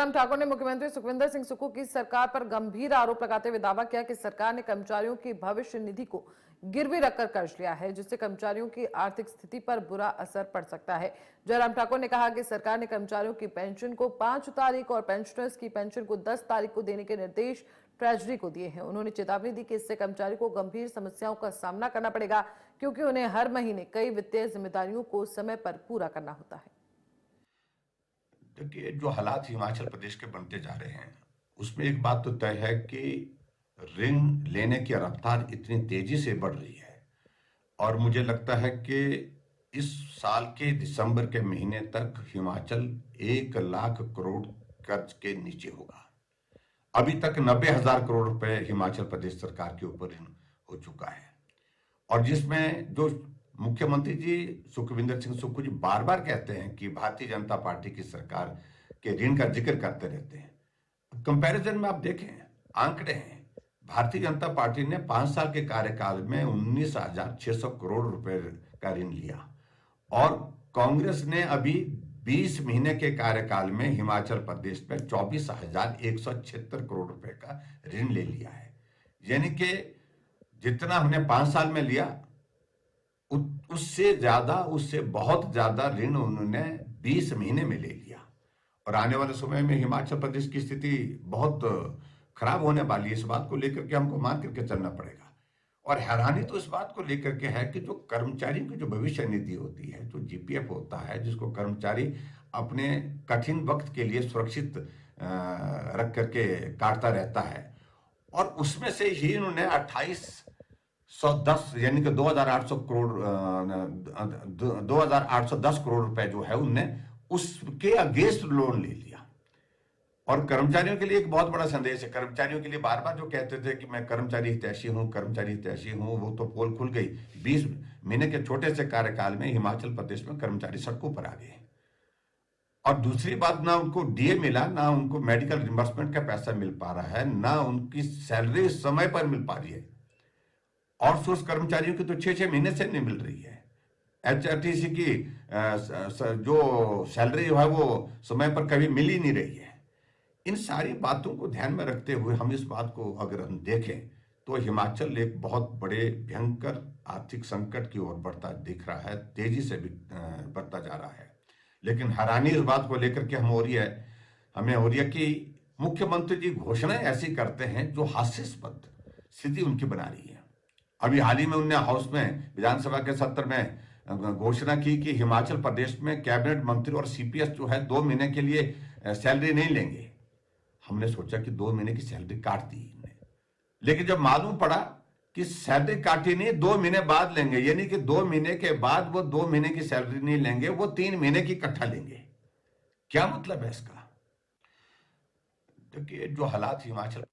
जयराम ठाकुर ने मुख्यमंत्री सुखविंदर सिंह सुक्खू की सरकार पर गंभीर आरोप लगाते हुए दावा किया कि सरकार ने कर्मचारियों की भविष्य निधि को गिरवी रखकर कर्ज लिया है, जिससे कर्मचारियों की आर्थिक स्थिति पर बुरा असर पड़ सकता है। जयराम ठाकुर ने कहा कि सरकार ने कर्मचारियों की पेंशन को 5 तारीख और पेंशनर्स की पेंशन को 10 तारीख को देने के निर्देश ट्रेजरी को दिए हैं। उन्होंने चेतावनी दी कि इससे कर्मचारियों को गंभीर समस्याओं का सामना करना पड़ेगा, क्योंकि उन्हें हर महीने कई वित्तीय जिम्मेदारियों को समय पर पूरा करना होता है। देखिए, जो हालात हिमाचल प्रदेश के बनते जा रहे हैं उसमें एक बात तो तय है कि ऋण लेने की रफ्तार इतनी तेजी से बढ़ रही है और मुझे लगता है कि इस साल के दिसंबर के महीने तक हिमाचल 1 लाख करोड़ कर्ज के नीचे होगा। अभी तक 90,000 करोड़ रुपए हिमाचल प्रदेश सरकार के ऊपर ऋण हो चुका है और जिसमें जो मुख्यमंत्री जी सुखविंदर सिंह सुक्खू जी बार बार कहते हैं कि भारतीय जनता पार्टी की सरकार के ऋण का जिक्र करते रहते हैं। कंपैरिजन में आप देखें, आंकड़े हैं, भारतीय जनता पार्टी ने 5 साल के कार्यकाल में 19,600 करोड़ रुपए का ऋण लिया और कांग्रेस ने अभी 20 महीने के कार्यकाल में हिमाचल प्रदेश में 24,176 करोड़ रुपए का ऋण ले लिया है। यानी कि जितना हमने 5 साल में लिया उससे बहुत ज्यादा ऋण उन्होंने 20 महीने में ले लिया और आने वाले समय में हिमाचल प्रदेश की स्थिति बहुत खराब होने वाली है। इस बात को लेकर के हमको मान करके चलना पड़ेगा और हैरानी तो इस बात को लेकर के है कि जो कर्मचारियों की जो भविष्य निधि होती है, जो जीपीएफ होता है, जिसको कर्मचारी अपने कठिन वक्त के लिए सुरक्षित रख करके काटता रहता है और उसमें से ही उन्होंने 2810 यानी कि 2,810 करोड़ रुपए जो है उनने उसके अगेंस्ट लोन ले लिया। और कर्मचारियों के लिए एक बहुत बड़ा संदेश है। कर्मचारियों के लिए बार बार जो कहते थे कि मैं कर्मचारी हितैषी हूं, कर्मचारी हितैषी हूं, वो तो पोल खुल गई। 20 महीने के छोटे से कार्यकाल में हिमाचल प्रदेश में कर्मचारी सड़कों पर आ गए और दूसरी बात, ना उनको डीए मिला, ना उनको मेडिकल रिम्बर्समेंट का पैसा मिल पा रहा है, ना उनकी सैलरी समय पर मिल पा रही है। आउटसोर्स कर्मचारियों की तो 6-6 महीने से नहीं मिल रही है। एचआरटीसी की जो सैलरी है वो समय पर कभी मिल ही नहीं रही है। इन सारी बातों को ध्यान में रखते हुए हम इस बात को अगर हम देखें तो हिमाचल एक बहुत बड़े भयंकर आर्थिक संकट की ओर बढ़ता दिख रहा है, तेजी से बढ़ता जा रहा है। लेकिन हैरानी इस बात को लेकर के हमें हो रही है कि मुख्यमंत्री जी घोषणाएं ऐसी करते हैं जो हास्यास्पद स्थिति उनकी बना रही है। अभी हाल ही में उन्होंने हाउस में विधानसभा के सत्र में घोषणा की कि हिमाचल प्रदेश में कैबिनेट मंत्री और सीपीएस जो है 2 महीने के लिए सैलरी नहीं लेंगे। हमने सोचा कि 2 महीने की सैलरी काट दी इन्हें, लेकिन जब मालूम पड़ा कि सैलरी काटी नहीं, 2 महीने बाद लेंगे, यानी कि 2 महीने के बाद वो 2 महीने की सैलरी नहीं लेंगे, वो 3 महीने की इकट्ठा लेंगे। क्या मतलब है इसका? देखिए, जो हालात हिमाचल